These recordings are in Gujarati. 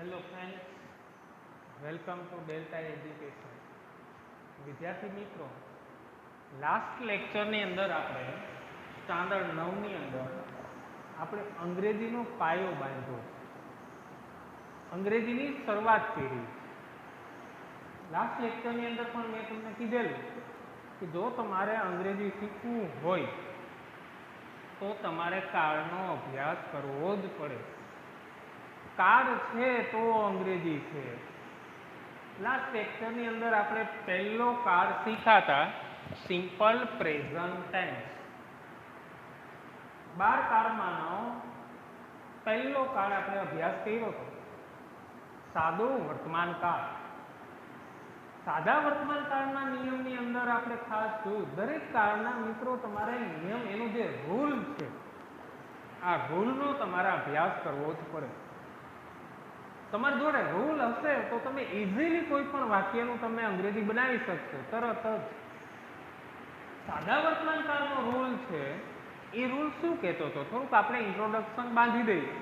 Hello friends, welcome to delta education. વિદ્યાર્થી મિત્રો, લાસ્ટ લેક્ચરની અંદર આપણે સ્ટાન્ડર્ડ 9ની અંદર આપણે અંગ્રેજીનો પાયો બાંધ્યો, અંગ્રેજીની શરૂઆત કરી. લાસ્ટ લેક્ચરની અંદર પણ મેં તમને કીધેલું કે જો તમારે અંગ્રેજી શીખવું હોય તો તમારે કાળનો અભ્યાસ કરવો જ પડે. કાળ છે તો અંગ્રેજી છે. લાસ્ટ લેક્ચરની અંદર આપણે પહેલો કાળ શીખાતા સિમ્પલ પ્રેઝન્ટ ટેન્સ. 12 કાળમાંનો પહેલો કાળ આપણે અભ્યાસ કર્યો હતો, સાદો વર્તમાન કાળ. સાદા વર્તમાન કાળના નિયમની અંદર આપણે ખાસ જોયું, દરેક કાળના મિત્રો તમારે નિયમ, એનો જે રૂલ છે, આ રૂલનો તમારે અભ્યાસ કરવો જ પડે. તમારી જોડે રૂલ હશે તો તમે ઇઝીલી કોઈ પણ વાક્યનું તમે અંગ્રેજી બનાવી શકશો તરત જ. સાદા વર્તમાન કાળનો રૂલ છે, એ રૂલ શું કહેતો હતો થોડુંક આપણે ઇન્ટ્રોડક્શન બાંધી દઈએ.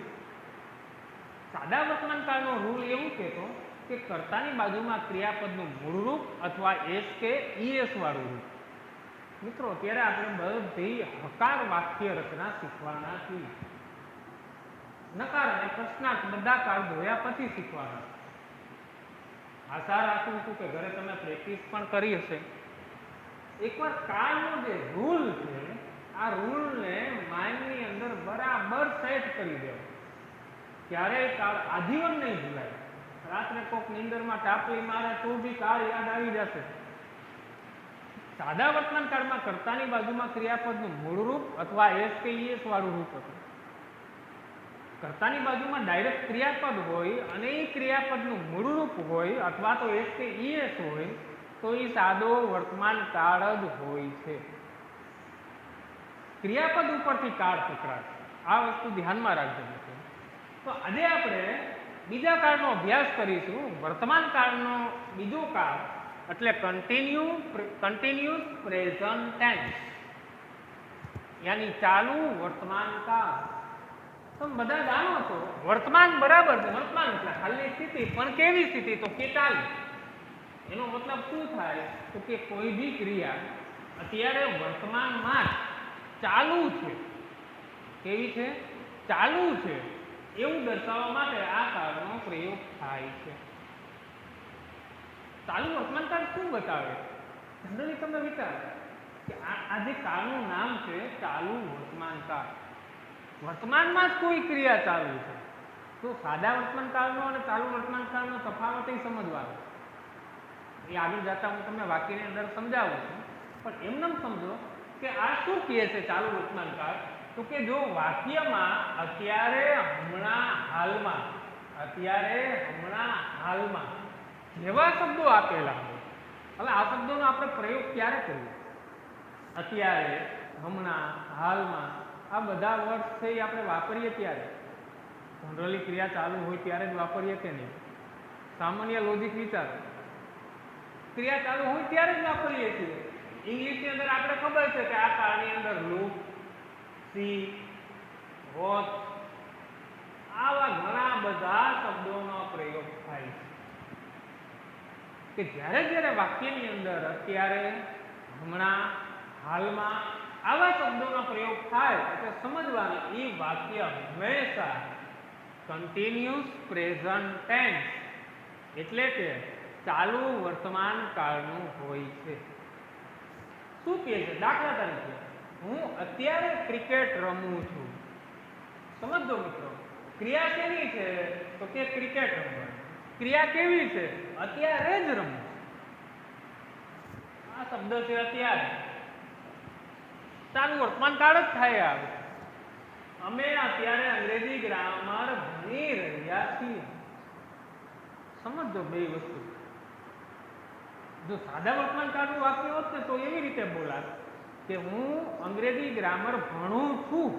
સાદા વર્તમાન કાળનો રૂલ એવું કહેતો કે કર્તાની બાજુમાં ક્રિયાપદનું મૂળ રૂપ અથવા એસ કે ઈએસ વાળું રૂપ. મિત્રો, અત્યારે આપણે બધી હકાર વાક્ય રચના શીખવાના છીએ. નકાર અને પ્રશ્નાર્થ બધા કાળ જોયા પછી શીખવાના. આશા રાખું છું કે ઘરે તમે પ્રેક્ટિસ પણ કરી હશે. એકવાર કાળનો જે રૂલ છે, આ રૂલને માઇન્ડની અંદર બરાબર સેટ કરી દેવો. ક્યારેય કાળ આજીવન નહીં ભૂલાય. રાત્રે કોક નીંદરમાં ટાપલી મારે તો બી કાળ યાદ આવી જશે. સાદા વર્તમાન કાળમાં કર્તાની બાજુમાં ક્રિયાપદનું મૂળ રૂપ અથવા એસ કે ઈએસ વાળું રૂપ હતું. કર્તાની બાજુમાં ડાયરેક્ટ ક્રિયાપદ હોય અને એ ક્રિયાપદનું મૂળ રૂપ હોય અથવા તો એસ કે ઈએસ હોય તો એ સાદો વર્તમાન કાળ જ હોય છે. ક્રિયાપદ ઉપરથી કાળ પકડાશે. આ વસ્તુ ધ્યાનમાં રાખજો મિત્રો. તો આજે આપણે બીજા કાળનો અભ્યાસ કરીશું. વર્તમાન કાળનો બીજો કાળ એટલે કન્ટિન્યુઅસ પ્રેઝન્ટ ટેન્સ, યાની ચાલુ વર્તમાન કાળ. તમે બધા જાણો છો વર્તમાન બરાબર છે. વર્તમાન એટલે હાલની સ્થિતિ, પણ કેવી સ્થિતિ? તો કે ચાલુ. એનો મતલબ શું થાય? તો કે કોઈ બી ક્રિયા અત્યારે વર્તમાનમાં ચાલુ છે. કેવી છે? ચાલુ છે. એવું દર્શાવવા માટે આ કાળનો પ્રયોગ થાય છે. ચાલુ વર્તમાન કાળ શું બતાવે? જનરલી તમે વિચારો કે આ જે કાળનું નામ છે ચાલુ વર્તમાન કાળ. વર્તમાનમાં જ કોઈ ક્રિયા ચાલુ છે. તો સાદા વર્તમાન કાળનો અને ચાલુ વર્તમાન કાળનો તફાવત સમજવાનો. એ આગળ જતા હું તમને વાક્યની અંદર સમજાવું છું, પણ એમને સમજો કે આ શું કહે છે ચાલુ વર્તમાન કાળ? તો કે જો વાક્યમાં અત્યારે, હમણાં, હાલમાં, અત્યારે, હમણાં, હાલમાં જેવા શબ્દો આપેલા હોય. હવે આ શબ્દોનો આપણે પ્રયોગ ક્યારે કરીએ? અત્યારે, હમણાં, હાલમાં, આ બધા વર્ડ છે એ આપણે વાપરીએ ત્યારે. જનરલી ક્રિયા ચાલુ હોય ત્યારે જ વાપરીએ કે નહીં? સામાન્ય લોજિક વિચારો. ક્રિયા ચાલુ હોય ત્યારે જ વાપરીએ છીએ. ઇંગ્લિશની અંદર આપણે ખબર છે કે આ કાળની અંદર લુક, સી, વોચ, આવા ઘણા બધા શબ્દોનો પ્રયોગ થાય છે. કે જ્યારે જ્યારે વાક્યની અંદર અત્યારે, હમણાં, હાલમાં આવા શબ્દોનો પ્રયોગ થાય એટલે સમજવાનું એ વાક્ય હંમેશા કન્ટિન્યુઅસ પ્રેઝન્ટ ટેન્સ એટલે કે ચાલુ વર્તમાન કાળનું હોય છે. શું કહે છે? દાખલા તરીકે હું અત્યારે ક્રિકેટ રમું છું. સમજો મિત્રો, ક્રિયા કેવી છે? તો કે ક્રિકેટ રમવું. ક્રિયા કેવી છે? અત્યારે જ રમવું. આ શબ્દ છે અત્યારે. ચાલુ વર્તમાન કાળ જ થાય. આવે અમે અત્યારે અંગ્રેજી ગ્રામર ભણી રહ્યા છીએ. સમજો બે વસ્તુ. જો સાદા વર્તમાન કાળનું વાક્ય હોત ને તો એવી રીતે બોલાત કે હું અંગ્રેજી ગ્રામર ભણું છું.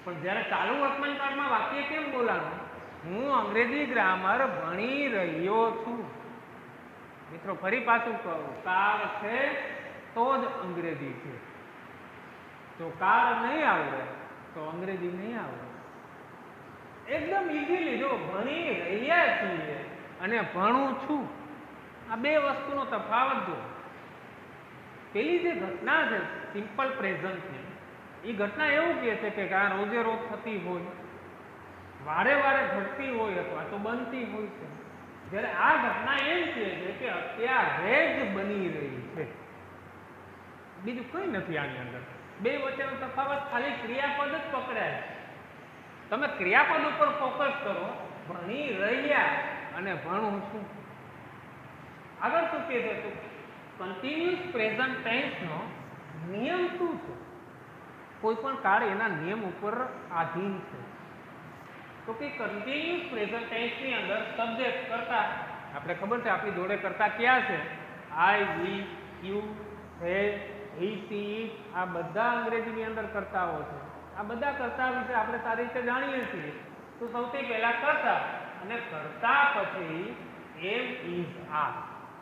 પણ જ્યારે ચાલુ વર્તમાન કાળમાં વાક્ય કેમ બોલાનું? હું અંગ્રેજી ગ્રામર ભણી રહ્યો છું. મિત્રો ફરી પાછું કહું, કાળ છે તો જ અંગ્રેજી છે. જો કાળ નહીં આવડે તો અંગ્રેજી નહીં આવડે. એકદમ ઇઝીલી જો ભણી રહ્યા છીએ અને ભણું છું, આ બે વસ્તુનો તફાવત જો. પેલી જે ઘટના છે સિમ્પલ પ્રેઝન્ટની, એ ઘટના એવું કહે છે કે આ રોજે રોજ થતી હોય, વારે વારે ઘટતી હોય અથવા તો બનતી હોય છે. જ્યારે આ ઘટના એમ કહે છે કે અત્યારે જ બની રહી છે, બીજું કંઈ નથી આની અંદર. બે વચ્ચેનો તફાવત ખાલી ક્રિયાપદ જ પકડાય. તમે ક્રિયાપદ ઉપર ફોકસ કરો, ભણી રહ્યા અને ભણું છું. આગળ શું કહે છે? કન્ટિન્યુઅસ પ્રેઝન્ટ ટેન્સનો નિયમ શું છે? કોઈ પણ કાળ એના નિયમ ઉપર આધીન છે. તો કે કન્ટિન્યુઅસ પ્રેઝન્ટ ટેન્સની અંદર સબ્જેક્ટ કરતા, આપણે ખબર છે આપણી જોડે કરતા ક્યાં છે? આઈ, વી, યુ, હે, હી, સી, આ બધા અંગ્રેજીની અંદર કરતાઓ છે. આ બધા કરતા વિશે આપણે સારી રીતે જાણીએ છીએ. તો સૌથી પહેલા કરતા, અને કરતા પછી એમ, ઇઝ, આર.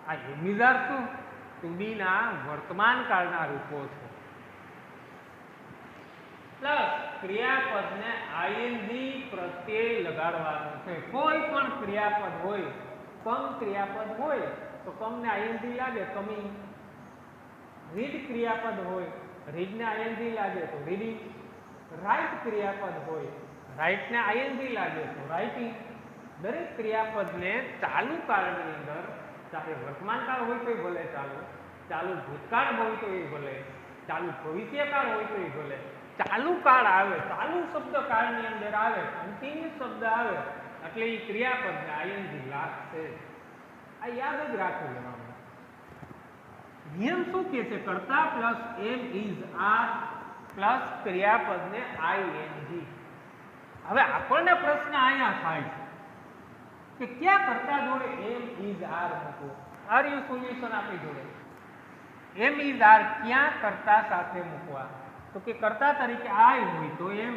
આ એમ ઇઝ આર શું? ટુ બી ના વર્તમાન કાળના રૂપો છે. પ્લસ ક્રિયાપદને આઈએનજી પ્રત્યે લગાડવાનું છે. કોઈ પણ ક્રિયાપદ હોય, કમ ક્રિયાપદ હોય તો કમને આઈએનજી લાગે, કમિંગ. રીડ ક્રિયાપદ હોય, રીડને આઈએનજી લાગે તો રીડિંગ. રાઇટ ક્રિયાપદ હોય, રાઇટને આઈએનજી લાગે તો રાઇટિંગ. દરેક ક્રિયાપદને ચાલુ કાળની અંદર, ચાહે વર્તમાન કાળ હોય તો ભલે ચાલુ, ચાલુ ભૂતકાળ હોય તો ભલે, ચાલુ ભવિષ્યકાળ હોય તો ભલે, ચાલુ કાળ આવે, ચાલુ શબ્દ કાળની અંદર આવે, કન્ટિન્યુઅસ શબ્દ આવે એટલે એ ક્રિયાપદને આઈએનજી લાગશે. આ યાદ જ રાખી લેવાનું. નિયમ શું કહે છે? કરતા plus am, is, are plus ક્રિયાપદને આઈએનજી. હવે આપણને પ્રશ્ન અહીંયા થાય છે કે ક્યાં કરતા જોડે એમ, ઇઝ, આર મૂકવું? આર યુ સોલ્યુશન આપણી જોડે. એમ, ઇઝ, આર ક્યાં કરતા સાથે મૂકવા? તો કે કરતા તરીકે આઈ હોય તો એમ,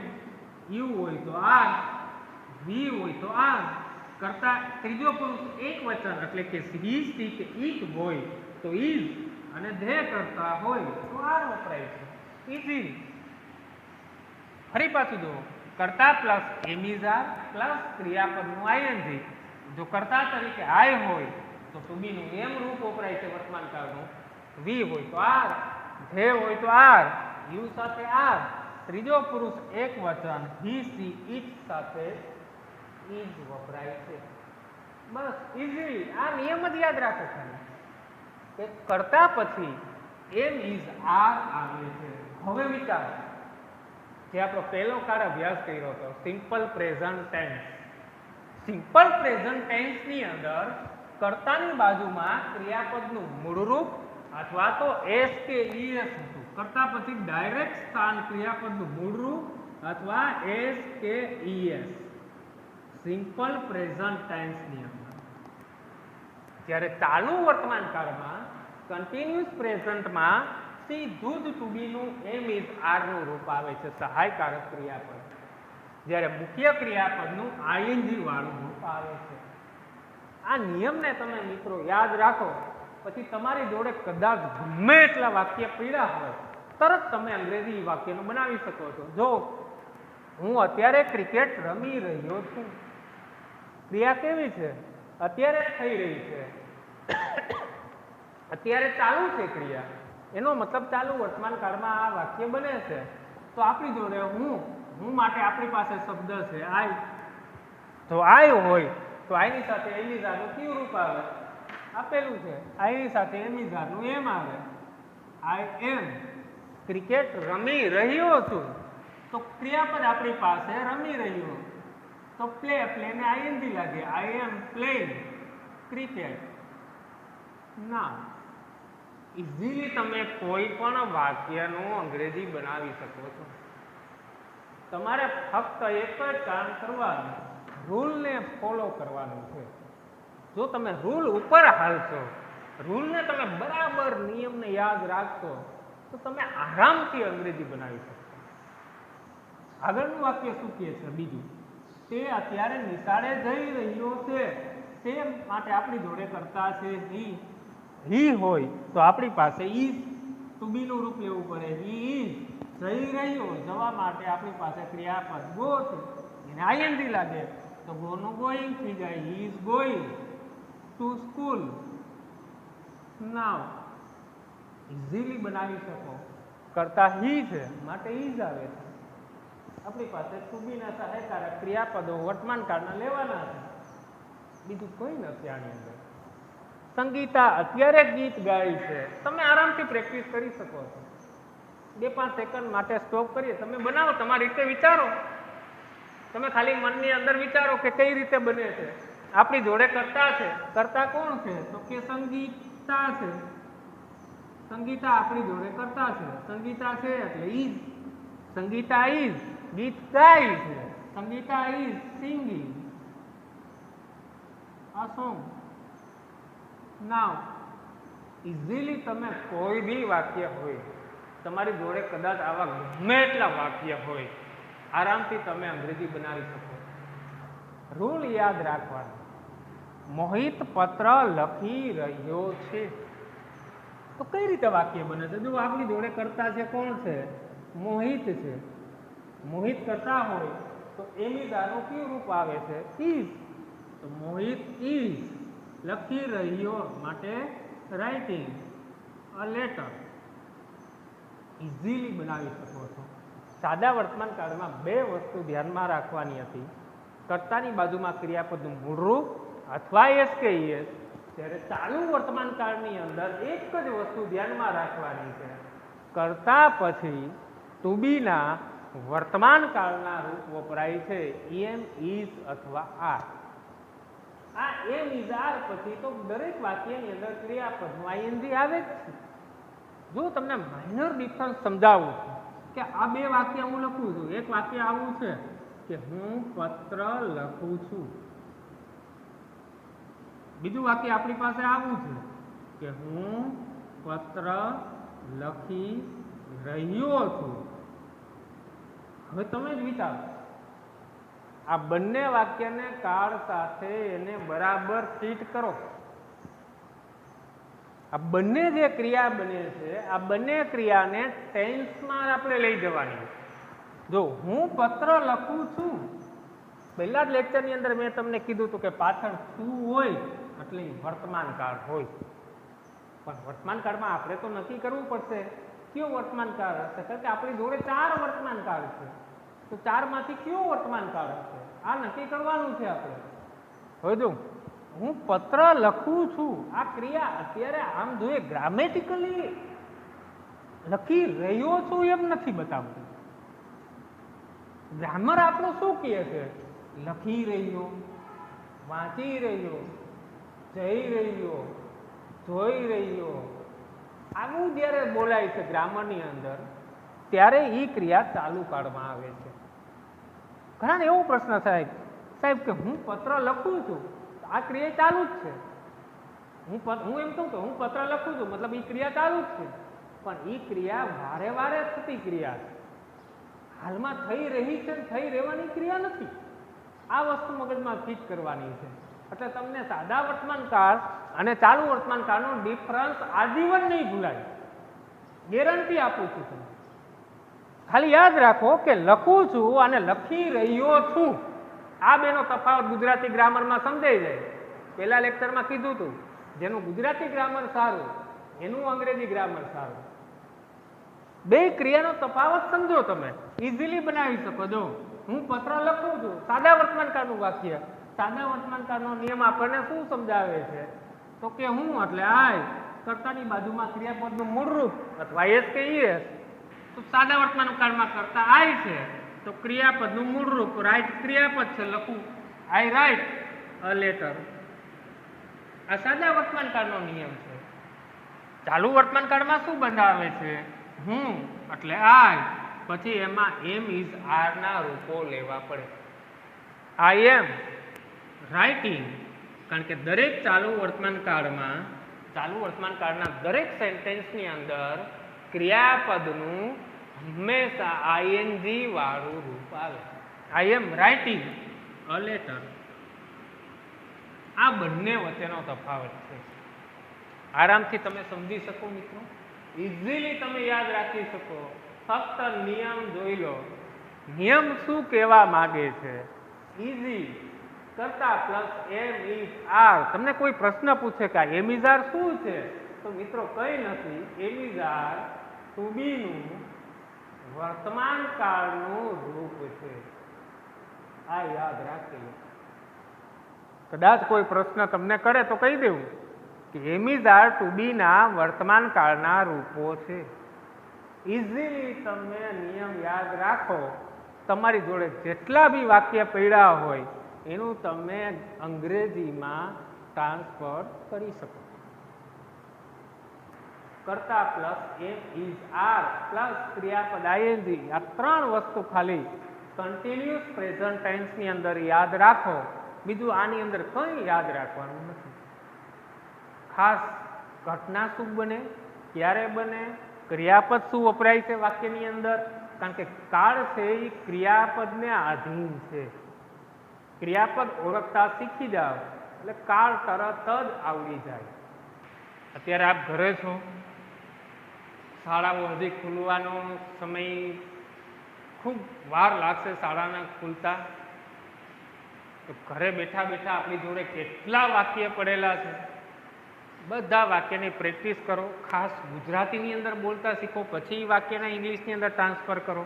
યુ હોય તો આર, વી હોય તો આર. કરતા ત્રીજો પુરુષ એક વચન એટલે કે હી, સી કે ઈટ હોય તો ઇઝ, અને ધે કરતા હોય તો આર વપરાય છે. ઇઝી. ફરી પાછું જુઓ, કરતા plus am, is, are plus ક્રિયાપદનું આઈએનજી. જો કરતા તરીકે આઈ હોય તો ટુ બી નું એમ રૂપ વપરાય છે વર્તમાન કાળનું, વી હોય તો આર, ધે હોય તો આર, યુ સાથે આર. ત્રીજો પુરુષ એક વચન હી, સી, ઈટ સાથે ઇઝ વપરાય છે. બસ ઇઝી. આ નિયમ જ યાદ રાખો ખાલી કે કરતા પછી એમ, ઇઝ, આર આવે છે. હવે વિચારો, જે આપણો પહેલો કાળ અભ્યાસ કર્યો હતો simple present tense. Simple present ટેન્સની અંદર કર્તાની બાજુમાં ક્રિયાપદનું મૂળરૂપ અથવા તો એસ કે ઈએસ હતું. કરતા પછી ડાયરેક્ટ સ્થાન ક્રિયાપદનું મૂળરૂપ અથવા એસ કે ઈએસ. સિમ્પલ પ્રેઝન્ટ ટેન્સની અંદર. જ્યારે ચાલુ વર્તમાન કાળમાં કન્ટિન્યુઅસ પ્રેઝન્ટમાં સીધું જ ટુ બી નું એમ, ઇઝ, આર નું રૂપ આવે છે, સહાયકારક ક્રિયાપદ. જ્યારે મુખ્ય ક્રિયાપદનું આઈએનજી વાળું રૂપ આવે છે. આ નિયમને તમે મિત્રો યાદ રાખો, પછી તમારી જોડે કદાચ ગમે એટલા વાક્ય પીડા હોય, તરત તમે અંગ્રેજી વાક્યનું બનાવી શકો છો. જો હું અત્યારે ક્રિકેટ રમી રહ્યો છું, ક્રિયા કેવી છે? અત્યારે થઈ રહી છે, અત્યારે ચાલુ છે ક્રિયા. એનો મતલબ ચાલુ વર્તમાન કાળમાં આ વાક્ય બને છે. તો આપણી જોડે હું માટે આપણી પાસે શબ્દ છે આઈ. તો આઈ હોય તો આઈની સાથે એમ, ઇઝ, આરનું કયું રૂપ આવે? આપેલું છે. આઈની સાથે એમ, ઇઝ, આરનું એમ આવે. આઈ એમ ક્રિકેટ રમી રહ્યો છું. તો ક્રિયાપદ આપણી પાસે રમી રહ્યો, તો પ્લે, પ્લેને આઈએનજી લાગે. આઈ એમ પ્લેઇંગ ક્રિકેટ. ના, ઇઝીલી તમે કોઈ પણ વાક્યનું અંગ્રેજી બનાવી શકો છો. તમારે ફક્ત એક જ કામ કરવાનું, રૂલને ફોલો કરવાનું છે. જો તમે રૂલ ઉપર હાલશો, રૂલને તમે બરાબર નિયમને યાદ રાખશો, તો તમે આરામથી અંગ્રેજી બનાવી શકશો. આગળનું વાક્ય શું કહે છે? બીજું, તે અત્યારે નિશાળે જઈ રહ્યો છે. તે માટે આપણી જોડે કરતા છે હી હોય તો આપણી પાસે ઇઝ, ટુ બી નું રૂપ લેવું પડે. હી ઇઝ જઈ રહ્યો, જવા માટે આપણી પાસે ક્રિયાપદ ગો છે, ને આઈએનજી લાગે તો ગો નું ગોઈંગ થઈ જાય. He is going to school. Now easily બનાવી શકો કરતા હી છે માટે ઇઝ આવે છે. આપણી પાસે ટુ બી ના સહાયકારક ક્રિયાપદો વર્તમાન કાળના લેવાના છે, બીજું કોઈ નથી આની અંદર. સંગીતા અત્યારે ગીત ગાય છે. તમે આરામથી પ્રેક્ટિસ કરી શકો છો. 2-5 સેકન્ડ માટે સ્ટોપ કરીએ, તમે બનાવો તમારી રીતે વિચારો. તમે ખાલી મનની અંદર વિચારો કે કઈ રીતે બને છે. આપણી જોડે કરતા છે. કરતા કોણ છે? તો કે સંગીતા છે. સંગીતા આપણી જોડે કરતા છે. સંગીતા છે એટલે ઇઝ. સંગીતા ઇઝ ગીત ગાય છે. Sangita is singing a song. Now easily તમે કોઈ બી વાક્ય હોય, તમારી જોડે કદાચ આવા ગમે એટલા વાક્ય હોય, આરામથી તમે અંગ્રેજી બનાવી શકો. રૂલ યાદ રાખવાનો. મોહિત પત્ર લખી રહ્યો છે. તો કઈ રીતે વાક્ય બને છે? જો આપણી જોડે કરતા છે કોણ છે? મોહિત છે. મોહિત કરતા હોય તો એની દાનું કયું રૂપ આવે છે? ઇઝ. તો મોહિત ઇઝ લખી રહ્યો માટે રાઇટિંગ અ લેટર. ઇઝીલી બનાવી શકો છો. સાદા વર્તમાન કાળમાં 2 વસ્તુ ધ્યાનમાં રાખવાની હતી. કર્તાની બાજુમાં ક્રિયાપદનું મૂળરૂપ અથવા એસ કે ઈએસ. ત્યારે ચાલુ વર્તમાન કાળની અંદર એક જ વસ્તુ ધ્યાનમાં રાખવાની છે. કર્તા પછી ટુ બીના વર્તમાન કાળના રૂપ વપરાય છે એમ, ઇઝ અથવા આર. આ એમ, ઇઝ, આર પછી તો દરેક વાક્યની અંદર ક્રિયાપદનું આઈએનજી આવે જ છે. જો તમને માઇનર ડિફરન્સ સમજાવું કે આ 2 વાક્ય હું લખું છું. એક વાક્ય આવું છે કે હું પત્ર લખું છું. બીજું વાક્ય આપણી પાસે આવું છે કે હું પત્ર લખી રહ્યો છું. હવે તમે જ વિચારો, આ બંને વાક્યને કાળ સાથે એને બરાબર ફિટ કરો. આ બંને જે ક્રિયા બને છે, આ બંને ક્રિયાને ટેન્સમાં આપણે લઈ જવાની. જો હું પત્ર લખું છું, પહેલા જ લેક્ચરની અંદર મેં તમને કીધું હતું કે પાછળ શું હોય એટલે વર્તમાન કાળ હોય. પણ વર્તમાન કાળમાં આપણે તો નક્કી કરવું પડશે કયો વર્તમાન કાળ હશે, કારણ કે આપણી જોડે 4 વર્તમાન કાળ છે. તો 4 માંથી કયો વર્તમાન કાળ હશે આ નક્કી કરવાનું છે આપણે. હવે જો હું પત્ર લખું છું, આ ક્રિયા અત્યારે આમ જોઈએ ગ્રામેટિકલી લખી રહ્યો છું એમ નથી બતાવતું. ગ્રામર આપણું શું કહે છે? લખી રહ્યો, વાંચી રહ્યો, જઈ રહ્યો, જોઈ રહ્યો. આવું જ્યારે બોલાય છે ગ્રામરની અંદર, ત્યારે એ ક્રિયા ચાલુ કાળમાં આવે છે. ઘણા એવો પ્રશ્ન થાય, સાહેબ કે હું પત્ર લખું છું, આ ક્રિયા ચાલુ જ છે. હું એમ કહું કે હું પત્ર લખું છું મતલબ એ ક્રિયા ચાલુ જ છે. પણ એ ક્રિયા વારે વારે થતી ક્રિયા છે, હાલમાં થઈ રહી છે, થઈ રહેવાની ક્રિયા નથી. આ વસ્તુ મગજમાં ફિટ કરવાની છે. એટલે તમને સાદા વર્તમાન કાળ અને ચાલુ વર્તમાન કાળનો ડિફરન્સ આજીવન નહીં ભૂલાય, ગેરંટી આપું છું તમને. ખાલી યાદ રાખો કે લખું છું અને લખી રહ્યો છું, આ બેનો તફાવત ગુજરાતી ગ્રામરમાં સમજાઈ જાય. પહેલા લેક્ચરમાં કીધું હતું, જેનું ગુજરાતી ગ્રામર સારું એનું અંગ્રેજી ગ્રામર સારું. 2 ક્રિયાનો તફાવત સમજો, તમે ઇઝીલી બનાવી શકો. જો હું પત્ર લખું છું, સાદા વર્તમાન કાળનું વાક્ય. સાદા વર્તમાન કાળનો નિયમ આપણને શું સમજાવે છે? તો કે હું એટલે આય, કર્તાની બાજુમાં ક્રિયાપદનું મૂળરૂપ અથવા એસ કે ઈએસ. તો સાદા વર્તમાન કાળમાં કરતા આય છે, તો ક્રિયાપદનું મૂળરૂપ રાઈટ ક્રિયાપદ છે, લખું આઈ રાઈટ અ લેટર. આ સાદા વર્તમાન કાળનો નિયમ છે. ચાલુ વર્તમાન કાળમાં શું બંધાવે છે? હું એટલે આય, પછી એમાં એમ, ઇઝ, આર ના રૂપો લેવા પડે. આઈ એમ રાઇટિંગ, કારણ કે દરેક ચાલુ વર્તમાન કાળના દરેક સેન્ટેન્સની અંદર ક્રિયાપદનું હંમેશા આઈએનજી વાળું રૂપ આવે. આઈ એમ રાઇટિંગ અ લેટર. આ બંને વચ્ચેનો તફાવત છે. આરામથી તમે સમજી શકો મિત્રો, ઇઝીલી તમે યાદ રાખી શકો. ફક્ત નિયમ જોઈ લો, નિયમ શું કહેવા માંગે છે. ઇઝી કરતા પ્લસ એમ ઇઝ આર. તમને કોઈ પ્રશ્ન પૂછે કે એમ ઇઝ આર શું છે, તો મિત્રો કંઈ નથી, એમ ઇઝ આર ટુ બીનું વર્તમાન કાળનું રૂપ છે. આ યાદ રાખી. કદાચ કોઈ પ્રશ્ન તમને કરે તો કહી દેવું કે એમ ઇઝ આર ટુ બી ના વર્તમાન કાળના રૂપો છે. ઇઝીલી તમે નિયમ યાદ રાખો. તમારી જોડે જેટલા બી વાક્ય પડ્યા હોય એનું તમે અંગ્રેજીમાં ટ્રાન્સફર કરી શકો. કરતા plus am is are plus ક્રિયાપદ આઈએનજી, આ ત્રણ વસ્તુ ખાલી કન્ટિન્યુઅસ પ્રેઝન્ટ ટેન્સની અંદર યાદ રાખો. બીજું આની અંદર કંઈ યાદ રાખવાનું નથી. ખાસ ઘટના શું બને, ક્યારે બને, ક્રિયાપદ શું વપરાય છે વાક્યની અંદર, કારણ કે કાળ છે એ ક્રિયાપદને આધીન છે. ક્રિયાપદ ઓળખતા શીખી જાઓ એટલે કાળ તરત જ આવડી જાય. અત્યારે આપ ઘરે છો, શાળાઓ હજી ખુલવાનો સમય ખૂબ વાર લાગશે શાળાના ખુલતા, તો ઘરે બેઠા બેઠા આપણી જોડે કેટલા વાક્ય પડેલા છે. બધા વાક્યની પ્રેક્ટિસ કરો. ખાસ ગુજરાતીની અંદર બોલતા શીખો, પછી વાક્યના ઇંગ્લિશની અંદર ટ્રાન્સફર કરો.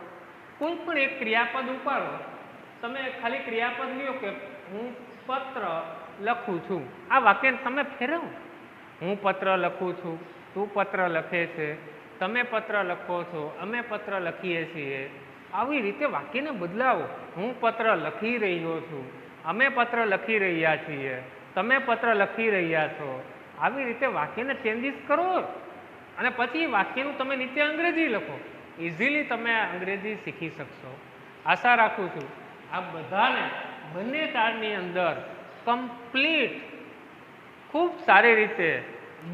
કોઈ પણ એક ક્રિયાપદ ઉપાડો, તમે ખાલી ક્રિયાપદ લ્યો કે હું પત્ર લખું છું, આ વાક્યને તમે ફેરવો. હું પત્ર લખું છું, તું પત્ર લખે છે, તમે પત્ર લખો છો, અમે પત્ર લખીએ છીએ. આવી રીતે વાક્યને બદલાવો. હું પત્ર લખી રહ્યો છું, અમે પત્ર લખી રહ્યા છીએ, તમે પત્ર લખી રહ્યા છો. આવી રીતે વાક્યને ચેન્જીસ કરો અને પછી વાક્યનું તમે નીચે અંગ્રેજી લખો. ઇઝીલી તમે અંગ્રેજી શીખી શકશો. આશા રાખું છું આ બધાને બંને કાળની અંદર કમ્પ્લીટ ખૂબ સારી રીતે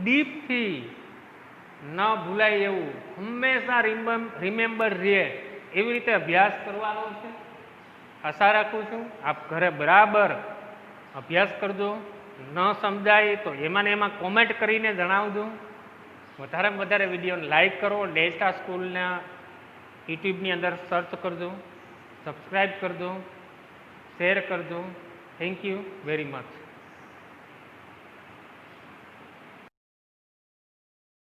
ડીપથી ન ભૂલાય એવું હંમેશા રિમેમ્બર રહે એવી રીતે અભ્યાસ કરવાનો છે. આશા રાખું છું આપ ઘરે બરાબર અભ્યાસ કરજો. ન સમજાય તો એમાં ને એમાં કોમેન્ટ કરીને જણાવજો. વધારેમાં વધારે વિડીયોને લાઈક કરો. ડેલ્ટા સ્કૂલના યુટ્યુબની અંદર સર્ચ કરજો, સબસ્ક્રાઈબ કરજો, શેર કરજો. Thank you very much.